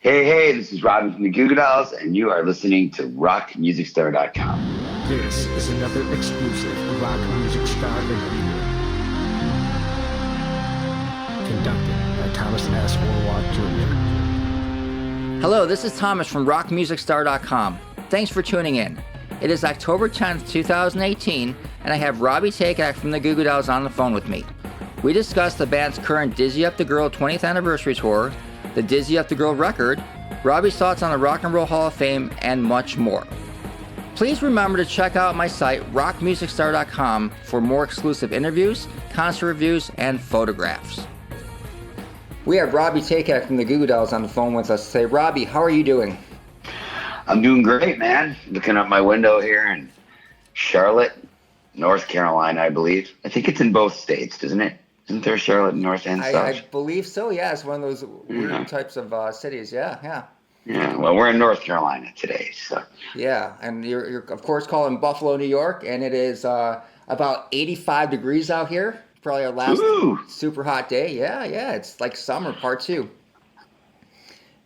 Hey, this is Robby from the Goo Goo Dolls, and you are listening to RockMusicStar.com. This is another exclusive Rock Music Star interview. Conducted by Thomas S. Orwat Jr. Hello, this is Thomas from RockMusicStar.com. Thanks for tuning in. It is October 10th, 2018, and I have Robby Takac from the Goo Goo Dolls on the phone with me. We discussed the band's current Dizzy Up the Girl 20th anniversary tour, the Dizzy Up the Girl record, Robby's thoughts on the Rock and Roll Hall of Fame, and much more. Please remember to check out my site, rockmusicstar.com, for more exclusive interviews, concert reviews, and photographs. We have Robby Takac from the Goo Goo Dolls on the phone with us today. Robby, how are you doing? I'm doing great, man. Looking out my window here in Charlotte, North Carolina, I believe. I think it's in both states, isn't it? Isn't there Charlotte, North and South? I believe so, yeah. It's one of those weird types of cities, yeah. Yeah, well, we're in North Carolina today, so. Yeah, and you're of course calling Buffalo, New York, and it is about 85 degrees out here. Probably our last super hot day. Yeah, it's like summer, part 2.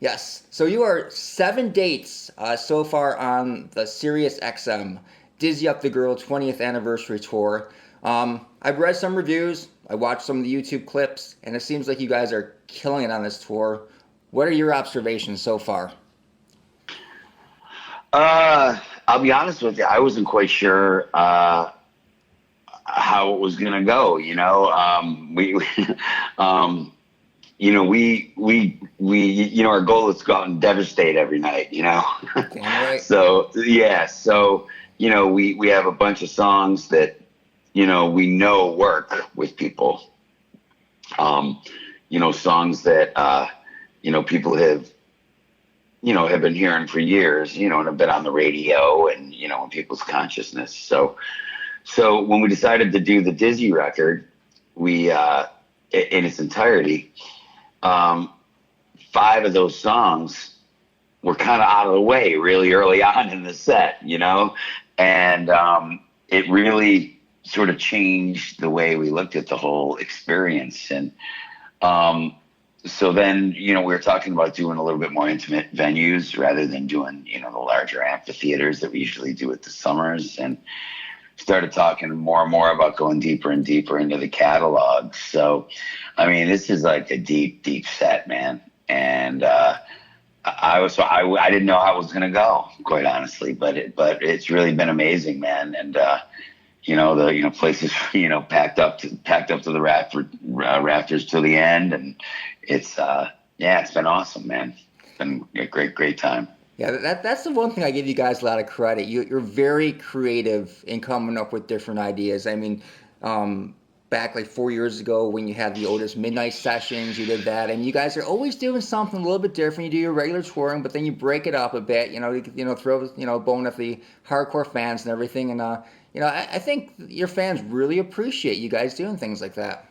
Yes, so you are 7 dates so far on the Sirius XM Dizzy Up the Girl 20th anniversary tour. I've read some reviews, I watched some of the YouTube clips, and it seems like you guys are killing it on this tour. What are your observations so far? I'll be honest with you, I wasn't quite sure how it was gonna go. Our goal is to go out and devastate every night. Right. So we have a bunch of songs that we know work with people. Songs that people have been hearing for years, and have been on the radio and in people's consciousness. So when we decided to do the Dizzy record, we in its entirety, 5 of those songs were kind of out of the way really early on in the set, and it really sort of changed the way we looked at the whole experience. And so then, we were talking about doing a little bit more intimate venues rather than doing, the larger amphitheaters that we usually do at the summers, and started talking more and more about going deeper and deeper into the catalog. So, I mean, this is like a deep, deep set, man. And I didn't know how it was going to go, quite honestly, but it's really been amazing, man. And the places packed up to the rafters to the end, and it's been awesome, man. It's been a great time. Yeah, that's the one thing I give you guys a lot of credit. You're very creative in coming up with different ideas. I mean, back like 4 years ago when you had the Otis Midnight Sessions, you did that, and you guys are always doing something a little bit different. You do your regular touring, but then you break it up a bit. Throw a bone at the hardcore fans and everything. And I think your fans really appreciate you guys doing things like that.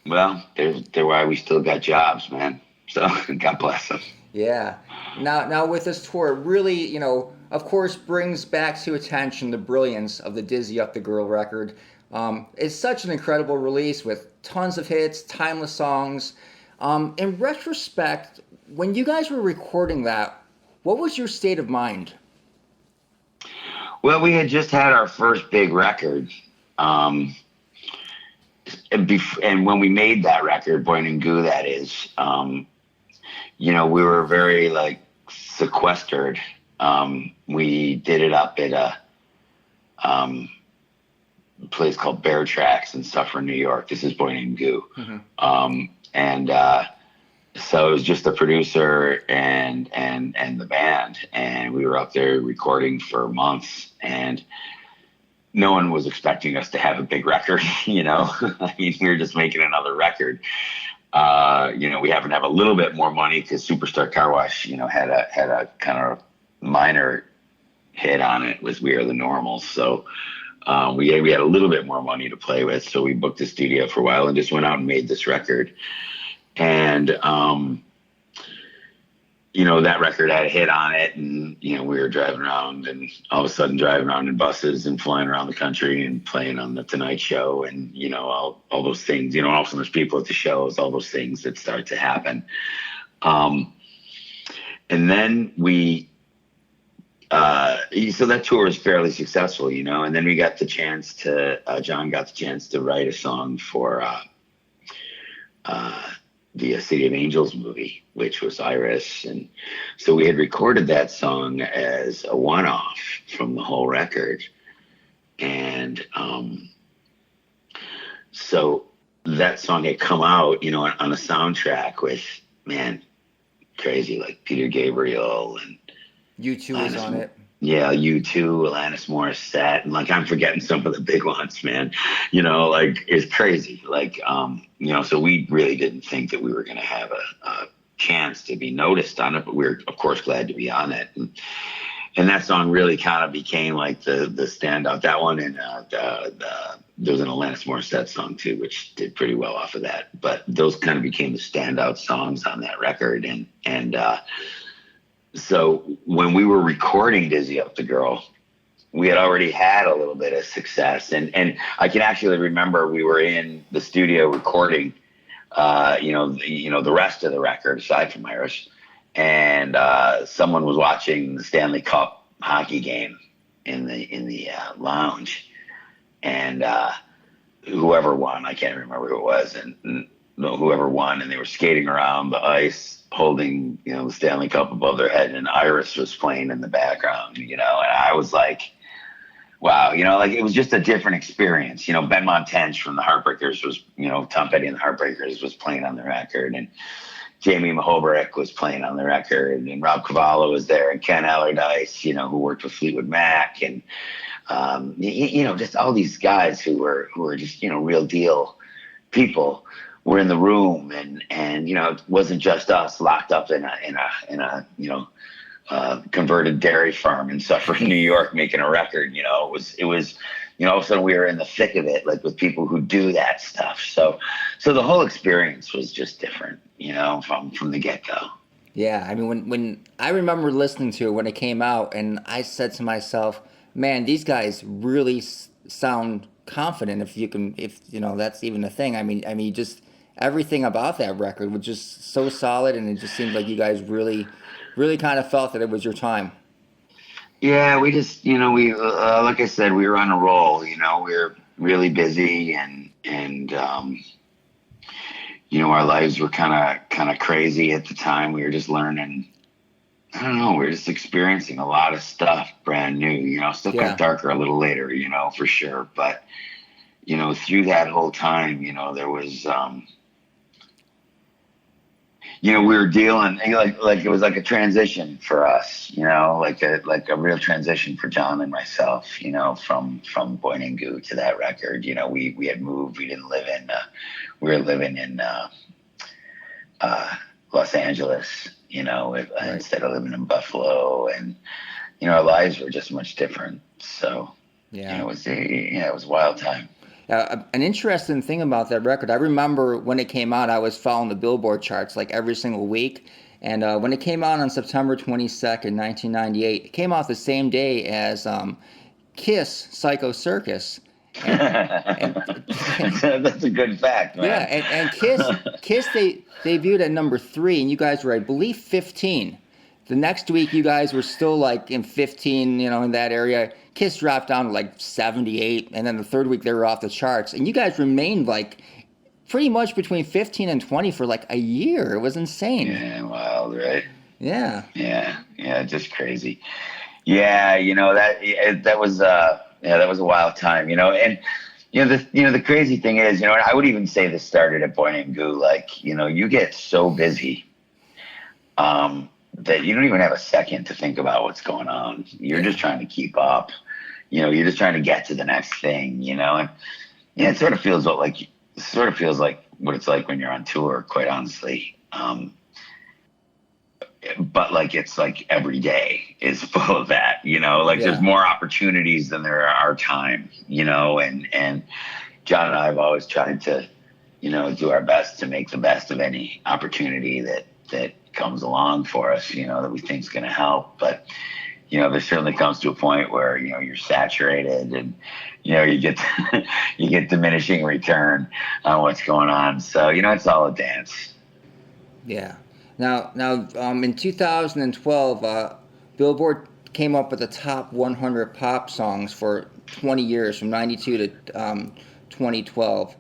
Well, they're why we still got jobs, man. So God bless them. Yeah. Now with this tour, it really, of course, brings back to attention the brilliance of the Dizzy Up the Girl record. It's such an incredible release with tons of hits, timeless songs. In retrospect, when you guys were recording that, what was your state of mind? Well, we had just had our first big record. And when we made that record, Boy and Goo, that is, we were very sequestered. We did it up at a place called Bear Tracks in Suffern, New York. This is Boy and Goo. Mm-hmm. So it was just the producer and the band, and we were up there recording for months, and no one was expecting us to have a big record, I mean, we were just making another record. We happen to have a little bit more money because Superstar Car Wash, had a kind of minor hit on it with We Are the Normals. So we had a little bit more money to play with. So we booked a studio for a while and just went out and made this record. And, that record had a hit on it, and, we were driving around, and all of a sudden driving around in buses and flying around the country and playing on the Tonight Show, and, all those things, also there's people at the shows, all those things that start to happen. and then so that tour was fairly successful, and then we got the chance to, John got the chance to write a song for the City of Angels movie, which was Iris. And so we had recorded that song as a one-off from the whole record. And so that song had come out, on a soundtrack with, man, crazy, like Peter Gabriel and U2 was on it. Yeah, U2, Alanis Morissette, and like I'm forgetting some of the big ones, man. Like it's crazy. Like so we really didn't think that we were going to have a chance to be noticed on it, but we were of course glad to be on it. And that song really kind of became like the standout. That one and there was an Alanis Morissette song too, which did pretty well off of that. But those kind of became the standout songs on that record, and so when we were recording Dizzy Up the Girl, we had already had a little bit of success. And I can actually remember we were in the studio recording, the rest of the record aside from Iris. And someone was watching the Stanley Cup hockey game in the lounge. And whoever won, I can't remember who it was, and whoever won, and they were skating around the ice holding, the Stanley Cup above their head, and Iris was playing in the background, and I was like, wow, like it was just a different experience. Ben Montench from the Heartbreakers was, Tom Petty and the Heartbreakers was playing on the record, and Jamie Mahobrick was playing on the record, and Rob Cavallo was there, and Ken Allardyce, who worked with Fleetwood Mac, and just all these guys who were just, real deal people were in the room, and it wasn't just us locked up in a converted dairy farm in Suffern, New York, making a record. It was all of a sudden we were in the thick of it, like with people who do that stuff. So the whole experience was just different, from the get go. Yeah, I mean, when I remember listening to it when it came out, and I said to myself, man, these guys really sound confident. If that's even a thing. I mean, just everything about that record was just so solid, and it just seemed like you guys really, really kind of felt that it was your time. Yeah, we just, we like I said, we were on a roll. We were really busy, and our lives were kind of crazy at the time. We were just learning. I don't know. We were just experiencing a lot of stuff, brand new. Stuff got darker a little later, for sure. But through that whole time, there was. We were dealing like it was like a transition for us, like a real transition for John and myself, from Boy Named Goo to that record. We had moved. We didn't live in. We were living in Los Angeles, instead of living in Buffalo, and our lives were just much different. So it was a wild time. An interesting thing about that record, I remember when it came out, I was following the Billboard charts like every single week. And when it came out on September 22nd, 1998, it came out the same day as Kiss Psycho Circus. And that's a good fact, man. Yeah, and Kiss they debuted at number 3, and you guys were, I believe, 15. The next week, you guys were still like in 15, in that area. Kiss dropped down to like 78, and then the third week they were off the charts. And you guys remained like pretty much between 15 and 20 for like a year. It was insane. Yeah, wild, right? Yeah. Yeah, just crazy. Yeah, that was a wild time, and the crazy thing is, and I would even say this started at Boy Named Goo. Like, you get so busy, that you don't even have a second to think about what's going on. You're just trying to keep up. You're just trying to get to the next thing, and it sort of feels like what it's like when you're on tour, quite honestly. But like, it's like every day is full of that, there's more opportunities than there are time, and John and I have always tried to, do our best to make the best of any opportunity that comes along for us, that we think is going to help. But, there certainly comes to a point where, you're saturated, and, you get diminishing return on what's going on. So, it's all a dance. Yeah. In 2012, Billboard came up with the top 100 pop songs for 20 years, from '92 to 2012.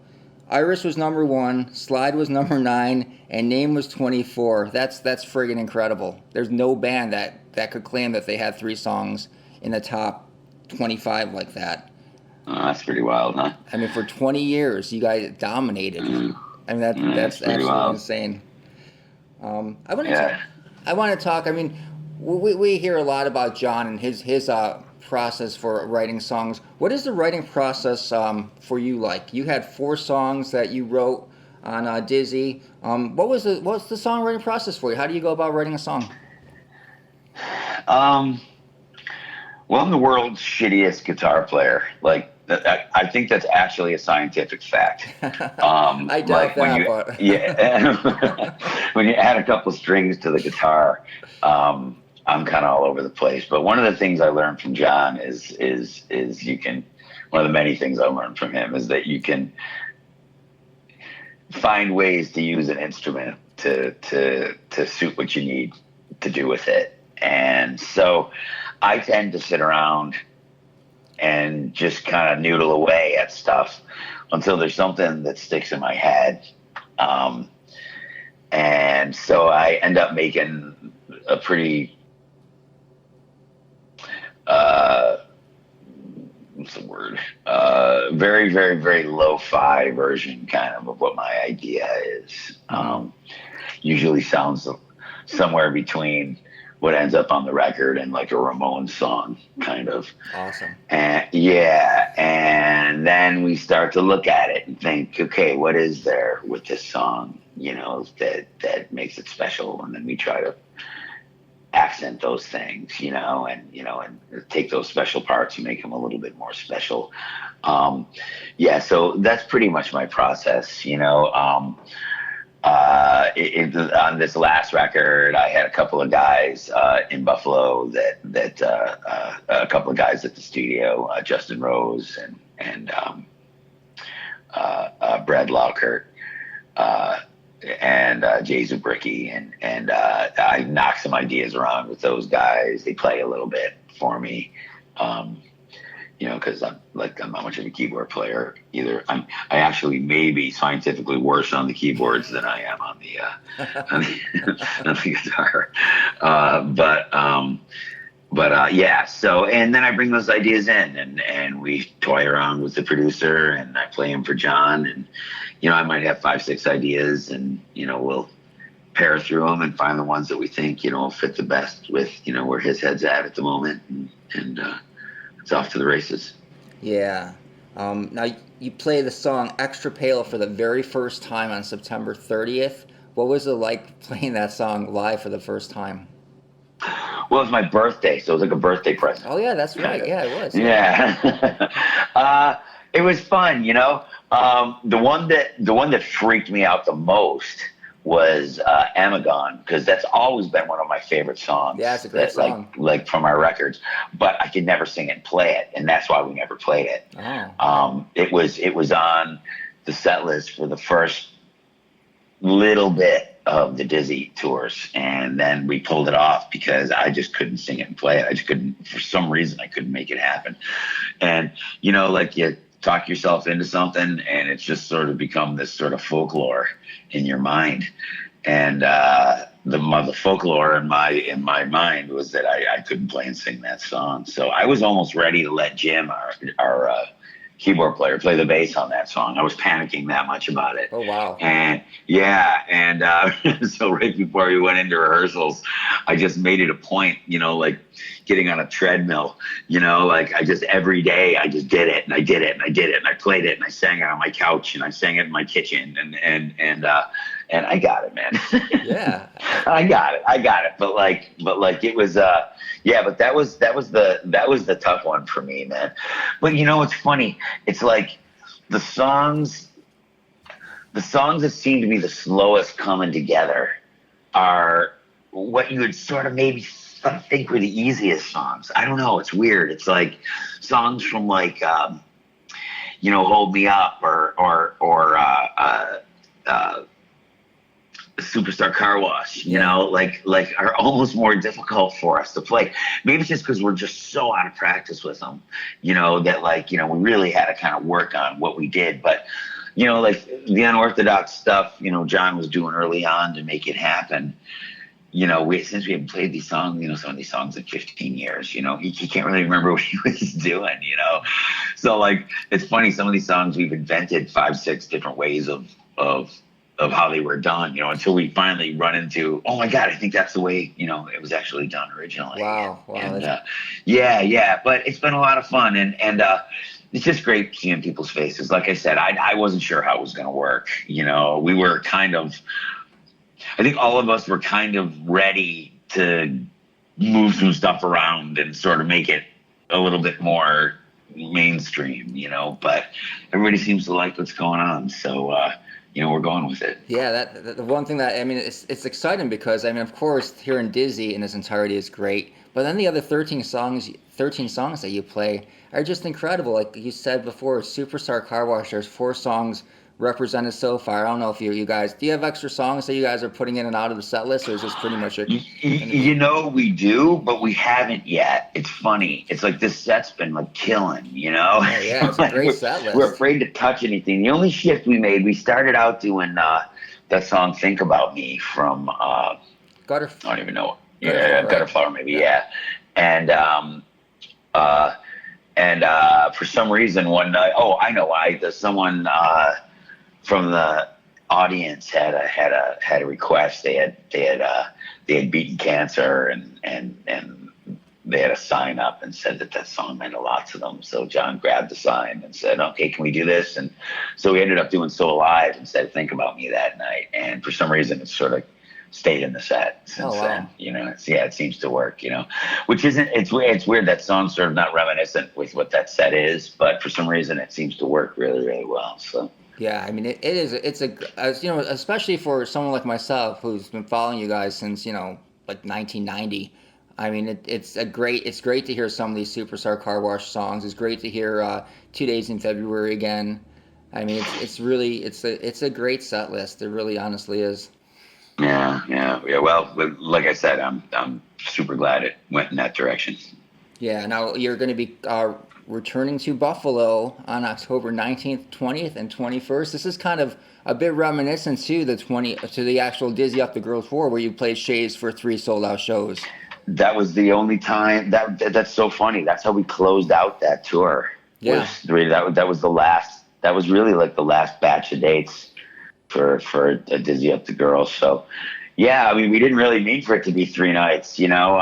Iris was number 1, Slide was number 9, and Name was 24. That's friggin' incredible. There's no band that could claim that they had 3 songs in the top 25 like that. That's pretty wild, huh? I mean, for 20 years, you guys dominated. I mean, that's absolutely wild. insane. I want to talk. I mean, we hear a lot about John and his process for writing songs. What is the writing process for you like? You had 4 songs that you wrote on Dizzy. What's the songwriting process for you? How do you go about writing a song? Well, I'm the world's shittiest guitar player. Like, I think that's actually a scientific fact. I doubt that. Yeah, when you add a couple strings to the guitar, I'm kind of all over the place. But one of the things I learned from John is you can. One of the many things I learned from him is that you can find ways to use an instrument to suit what you need to do with it. And so I tend to sit around and just kind of noodle away at stuff until there's something that sticks in my head. And so I end up making a pretty, what's the word? Very, very, very lo-fi version kind of what my idea is. Usually sounds somewhere between what ends up on the record and like a Ramones song, kind of. Awesome. And and then we start to look at it and think, okay, what is there with this song, that makes it special? And then we try to accent those things, and take those special parts and make them a little bit more special. So that's pretty much my process, on this last record, I had a couple of guys in Buffalo that a couple of guys at the studio, Justin Rose and Brad Lawkert, and Jay Zubricki, and I knocked some ideas around with those guys. They play a little bit for me. Because I'm not much of a keyboard player either. I actually may be scientifically worse on the keyboards than I am on the on the guitar. So, and then I bring those ideas in and we toy around with the producer and I play them for John, and I might have 5-6 ideas, and we'll pair through them and find the ones that we think fit the best with where his head's at the moment, and it's off to the races. Yeah. Now, you play the song Extra Pale for the very first time on September 30th. What was it like playing that song live for the first time? Well, it was my birthday, so it was like a birthday present. Oh, yeah, that's right. Yeah, it was. Yeah. It was fun, The one that freaked me out the most was Amagon, because that's always been one of my favorite songs. Yeah, it's a great song. Like from our records, but I could never sing it and play it, and that's why we never played it. Oh. It was on the set list for the first little bit of the Dizzy tours, and then we pulled it off because I just couldn't sing it and play it. I just couldn't, for some reason, I couldn't make it happen. And like you talk yourself into something, and it's just sort of become this sort of folklore in your mind. And the folklore in my mind was that I couldn't play and sing that song. So I was almost ready to let Jim, our keyboard player, play the bass on that song. I was panicking that much about it. Oh, wow. And so right before we went into rehearsals, I just made it a point, like getting on a treadmill, I just every day I just did it, and I did it, and I did it, and I played it, and I sang it on my couch, and I sang it in my kitchen, and I got it, man. Yeah. I got it. But it was but that was the tough one for me, man. But it's funny. It's like the songs that seem to be the slowest coming together are what you would sort of maybe think were the easiest songs. I don't know. It's weird. It's like songs from Hold Me Up or Superstar Car Wash, you know, like are almost more difficult for us to play. Maybe it's just because we're just so out of practice with them, you know, that like, you know, we really had to kind of work on what we did. But, you know, like the unorthodox stuff, you know, John was doing early on to make it happen. You know, since we haven't played these songs, you know, some of these songs in 15 years, you know, he can't really remember what he was doing, you know. So like, it's funny, some of these songs we've invented 5-6 different ways of how they were done, you know, until we finally run into, oh my God, I think that's the way, you know, it was actually done originally. Wow. And yeah, but it's been a lot of fun, and it's just great seeing people's faces. Like I said, I wasn't sure how it was going to work. You know, we were I think all of us were kind of ready to move some stuff around and sort of make it a little bit more mainstream, you know, but everybody seems to like what's going on. So, you know, we're going with it. Yeah, that the one thing that, I mean, it's exciting because, I mean, of course, hearing Dizzy in its entirety is great, but then the other 13 songs that you play are just incredible. Like you said before, Superstar Car Wash, there's 4 songs represented so far. I don't know if you guys, do you have extra songs that you guys are putting in and out of the set list, or is this pretty much you know, we do, but we haven't yet. It's funny. It's like this set's been like killing, you know? Yeah, it's a great set list. We're afraid to touch anything. The only shift we made, we started out doing that song Think About Me from Gutter. I don't even know. Gutter Flower, maybe, yeah. And for some reason one night, I know why. Someone from the audience had a request. They had beaten cancer, and they had a sign up and said that song meant a lot to them. So John grabbed the sign and said, "Okay, can we do this?" And so we ended up doing So Alive instead of Think About Me that night. And for some reason, it's sort of stayed in the set since then. You know, it seems to work. You know, which isn't. It's weird. That song's sort of not reminiscent with what that set is, but for some reason, it seems to work really, really well. So. Yeah, I mean, it's you know, especially for someone like myself who's been following you guys since, you know, like 1990. I mean, it's great to hear some of these Superstar Car Wash songs. It's great to hear 2 Days in February again. I mean, it's a great set list. It really honestly is. Yeah. Well, like I said, I'm super glad it went in that direction. Yeah. Now you're going to be returning to Buffalo on October 19th, 20th, and 21st. This is kind of a bit reminiscent to the actual Dizzy Up the Girls Tour, where you played Shays for 3 sold-out shows. That was the only time. That's so funny. That's how we closed out that tour. Yeah. That was the last. That was really like the last batch of dates for Dizzy Up the Girls. So. Yeah, I mean, we didn't really mean for it to be 3 nights, you know,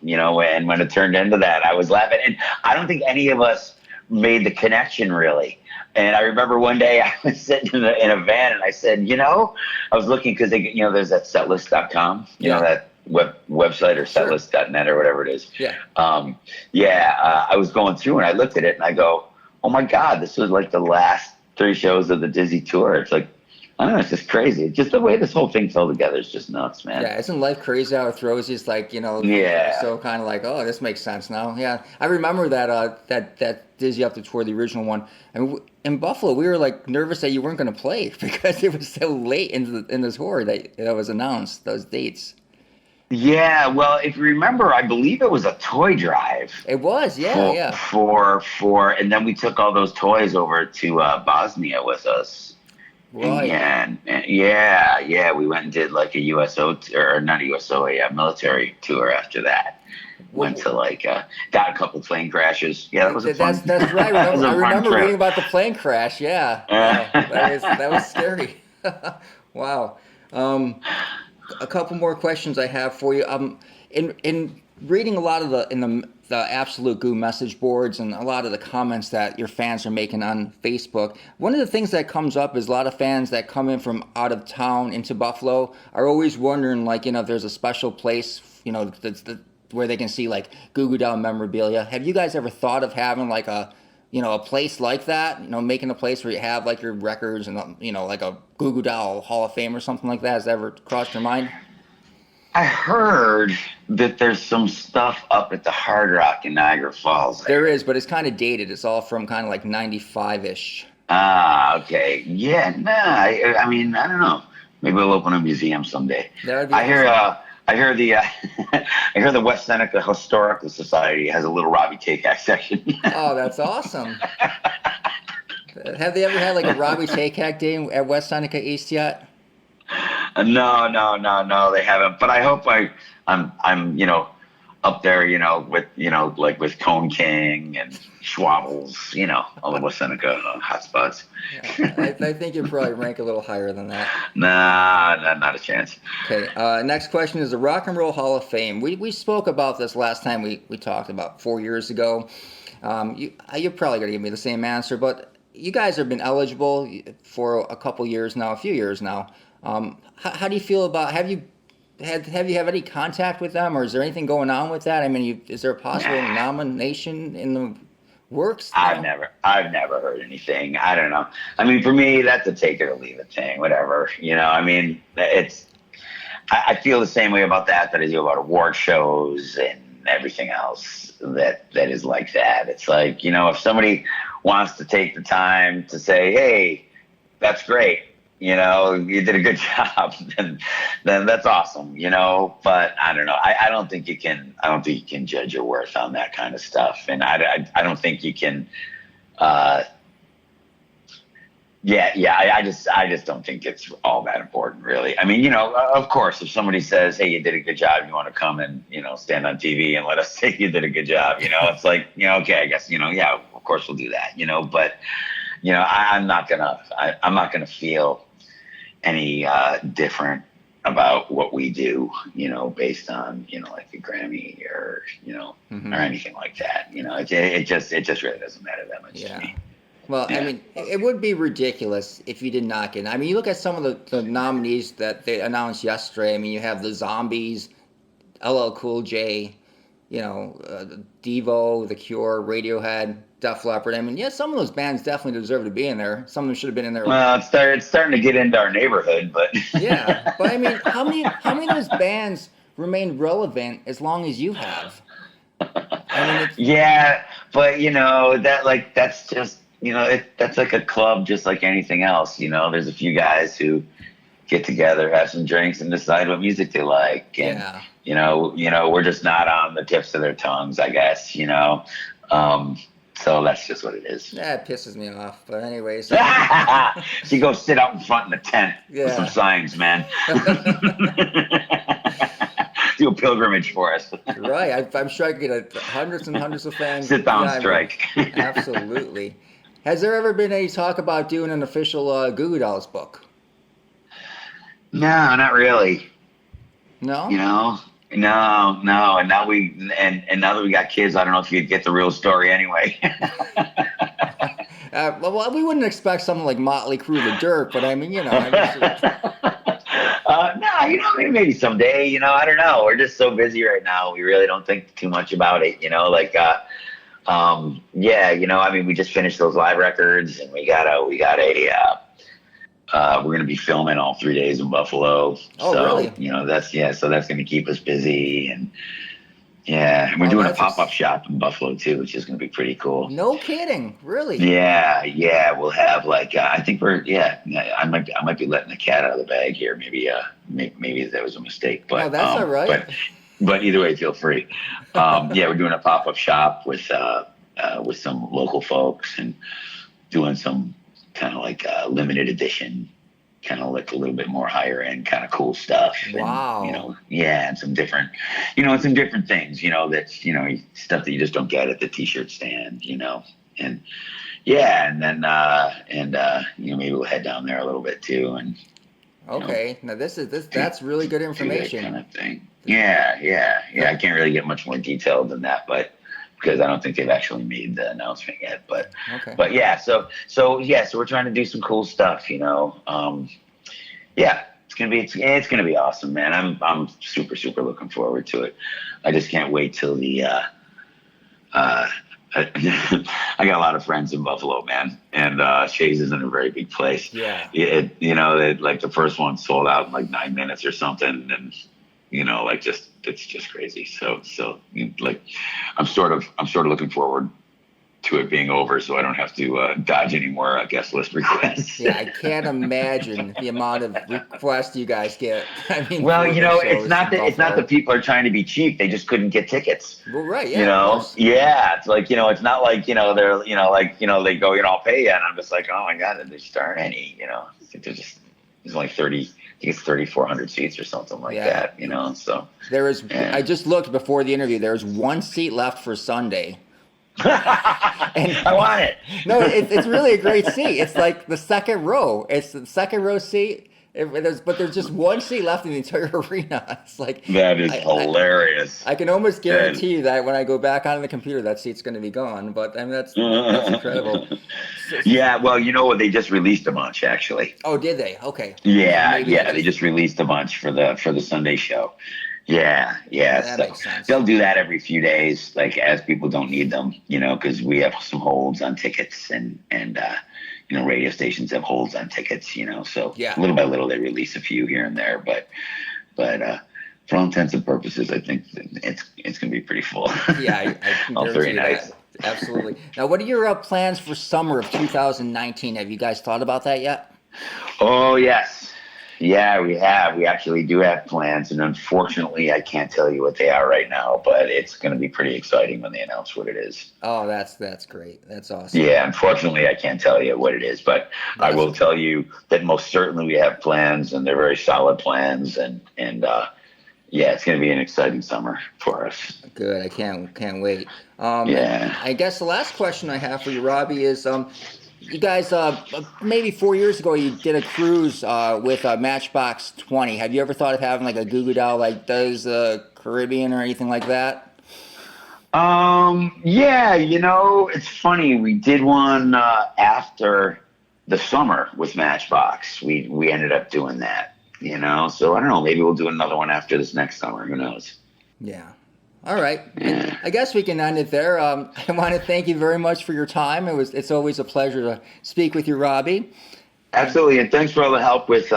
and when it turned into that, I was laughing. And I don't think any of us made the connection, really. And I remember one day I was sitting in a van, and I said, you know, I was looking because, you know, there's that setlist.com, you know, that website, or setlist.net or whatever it is. Yeah. I was going through, and I looked at it, and I go, oh, my God, this was like the last 3 shows of the Dizzy tour. It's like, I don't know, it's just crazy. Just the way this whole thing fell together is just nuts, man. Yeah, isn't life crazy how it throws you? It's like, you know, so kind of like, oh, this makes sense now. Yeah, I remember that Dizzy Up the Tour, the original one. I mean, in Buffalo, we were like nervous that you weren't going to play because it was so late in the tour that was announced, those dates. Yeah, well, if you remember, I believe it was a toy drive. It was, yeah. And then we took all those toys over to Bosnia with us. Right. And we went and did like a military tour after that. Went to got a couple plane crashes. Yeah, that was a fun. That's right. I remember reading about the plane crash. Yeah, that was scary. Wow. A couple more questions I have for you. In reading a lot of the Absolute Goo message boards and a lot of the comments that your fans are making on Facebook, one of the things that comes up is a lot of fans that come in from out of town into Buffalo are always wondering, like, you know, if there's a special place, you know, where they can see like Goo Goo Doll memorabilia. Have you guys ever thought of having like a place like that, you know, making a place where you have like your records and, you know, like a Goo Goo Doll Hall of Fame or something like that? Has that ever crossed your mind? I heard that there's some stuff up at the Hard Rock in Niagara Falls. There is, but it's kind of dated. It's all from kind of like 95-ish. Ah, okay. Yeah, I mean, I don't know. Maybe we'll open a museum someday. That would be I hear. awesome. I hear the I hear the West Seneca Historical Society has a little Robby Takac section. Oh, that's awesome. Have they ever had like a Robby Takac day at West Seneca East yet? No, they haven't. But I hope I'm up there, with like with Cone King and Schwabbles, all the West Seneca hotspots. Yeah, I think you'd probably rank a little higher than that. Nah, not a chance. Okay, next question is the Rock and Roll Hall of Fame. We spoke about this last time we talked about 4 years ago. You're probably going to give me the same answer, but you guys have been eligible for a couple years now, a few years now. How do you feel about, have you had any contact with them, or is there anything going on with that? I mean, is there a possible nomination in the works? I've never heard anything. I don't know. I mean, for me, that's a take it or leave it thing, whatever. I mean, I feel the same way about that I do about award shows and everything else that is like that. It's like, if somebody wants to take the time to say, hey, that's great, you did a good job, then that's awesome, but I don't know. I don't think you can judge your worth on that kind of stuff. And I don't think you can, I just don't think it's all that important, really. I mean, of course, if somebody says, hey, you did a good job, you want to come and, stand on TV and let us say you did a good job, it's like, okay, I guess, yeah, of course we'll do that, but, I'm not gonna feel any different about what we do, based on, like a Grammy or, or anything like that. It just really doesn't matter that much to me. Well, Yeah. I mean, it would be ridiculous if you did not get it. I mean, you look at some of the nominees that they announced yesterday. I mean, you have the Zombies, LL Cool J, Devo, The Cure, Radiohead, Def Leppard. I mean, yeah, some of those bands definitely deserve to be in there. Some of them should have been in there. Well, it's starting to get into our neighborhood, but yeah, but I mean, how many of those bands remain relevant as long as you have? I mean, yeah, but that's just that's like a club, just like anything else. There's a few guys who get together, have some drinks, and decide what music they like, and we're just not on the tips of their tongues, I guess. So that's just what it is. Yeah, it pisses me off. But anyways. So you go sit out in front in the tent with some signs, man. Do a pilgrimage for us. Right. I'm sure I could get hundreds and hundreds of fans. Sit down strike. Absolutely. Has there ever been any talk about doing an official Goo Goo Dolls book? No, not really. No? No. And now that we got kids, I don't know if you'd get the real story anyway. Well, we wouldn't expect something like Motley Crue, The Dirt, but I mean, no, maybe someday. I don't know. We're just so busy right now. We really don't think too much about it. I mean, we just finished those live records, and we're going to be filming all 3 days in Buffalo. Oh, so, really? So that's going to keep us busy. And and we're doing a pop-up shop in Buffalo too, which is going to be pretty cool. No kidding. Really? Yeah. We'll have I think I might be letting the cat out of the bag here. Maybe that was a mistake, but that's all right. But either way, feel free. We're doing a pop-up shop with some local folks and doing some kind of like limited edition, kind of like a little bit more higher end kind of cool stuff. Wow. And, and some different, things, that's, stuff that you just don't get at the t-shirt stand, and then, maybe we'll head down there a little bit too. And okay. Now that's really good information. Kind of thing. Yeah. I can't really get much more detailed than that, but because I don't think they've actually made the announcement yet, but so we're trying to do some cool stuff, it's gonna be awesome, man. I'm super looking forward to it. I just can't wait till the I got a lot of friends in Buffalo, man, and Shays isn't a very big place. Yeah, like the first one sold out in like 9 minutes or something, and it's just crazy. So I'm sort of looking forward to it being over, so I don't have to dodge any more guest list requests. Yeah, I can't imagine the amount of requests you guys get. I mean, well, for you know, the it's shows not in that Buffalo. people are trying to be cheap. They just couldn't get tickets. Well, right, yeah, You of know, course. yeah, it's like, you know, it's not like, you know, they're, you know, like, you know, they go, you know, I'll pay you, and I'm just like, oh my god, there just aren't any, you know. There's only 30, I think it's 3,400 seats or something like that, you know. So there is. yeah. I just looked before the interview. There's one seat left for Sunday. I want it. No, it's really a great seat. It's like the second row. It's the second row seat. But there's just one seat left in the entire arena. It's like That is hilarious. I can almost guarantee that when I go back on the computer, that seat's going to be gone. But I mean, that's incredible. Yeah, well, you know what? They just released a bunch, actually. Oh, did they? Okay. Yeah, they just released a bunch for the Sunday show. Yeah. That So makes sense. they'll do that every few days, like as people don't need them, you know, because we have some holds on tickets and you know, radio stations have holds on tickets, you know, so little by little they release a few here and there, but for all intents and purposes, I think it's gonna be pretty full. Yeah, I can all 3 guarantee nights. that. Absolutely. Now, what are your plans for summer of 2019? Have you guys thought about that yet? Oh yes. Yeah, we have. We actually do have plans, and unfortunately, I can't tell you what they are right now. But it's going to be pretty exciting when they announce what it is. Oh, that's great. That's awesome. Yeah, unfortunately, I can't tell you what it is, but I will tell you that most certainly we have plans, and they're very solid plans, and yeah, it's going to be an exciting summer for us. Good. I can't wait. Yeah. I guess the last question I have for you, Robby, is you guys, maybe 4 years ago, you did a cruise with Matchbox 20. Have you ever thought of having like a Goo Goo Doll like does the Caribbean or anything like that? Yeah, you know, it's funny. We did one after the summer with Matchbox. We ended up doing that, you know. So I don't know. Maybe we'll do another one after this next summer. Who knows? Yeah. All right. Yeah. I guess we can end it there. I want to thank you very much for your time. It's always a pleasure to speak with you, Robby. Absolutely, and thanks for all the help with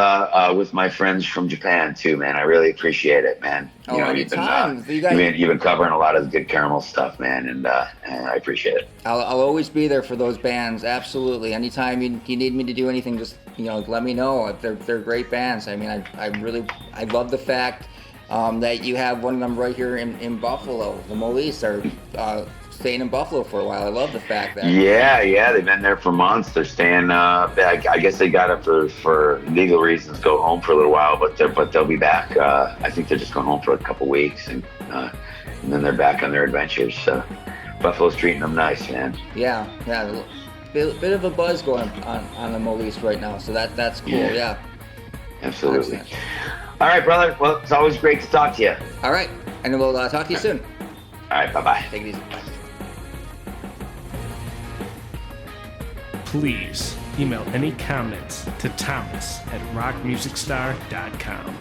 my friends from Japan too, man. I really appreciate it, man. You know, you've been covering a lot of the good caramel stuff, man, and I appreciate it. I'll always be there for those bands. Absolutely. Anytime you need me to do anything, just let me know. They're great bands. I mean, I love the fact that you have one of them right here in Buffalo. The Molise are staying in Buffalo for a while. I love the fact that. Yeah, they've been there for months. They're staying. I guess they got it for legal reasons. Go home for a little while, but they'll be back. I think they're just going home for a couple weeks, and then they're back on their adventures. So Buffalo's treating them nice, man. Yeah. Bit of a buzz going on the Molise right now, so that's cool. Yeah. Absolutely. Excellent. All right, brother. Well, it's always great to talk to you. All right, and we'll talk to you soon. All right, bye-bye. Take it easy. Bye. Please email any comments to Thomas@rockmusicstar.com.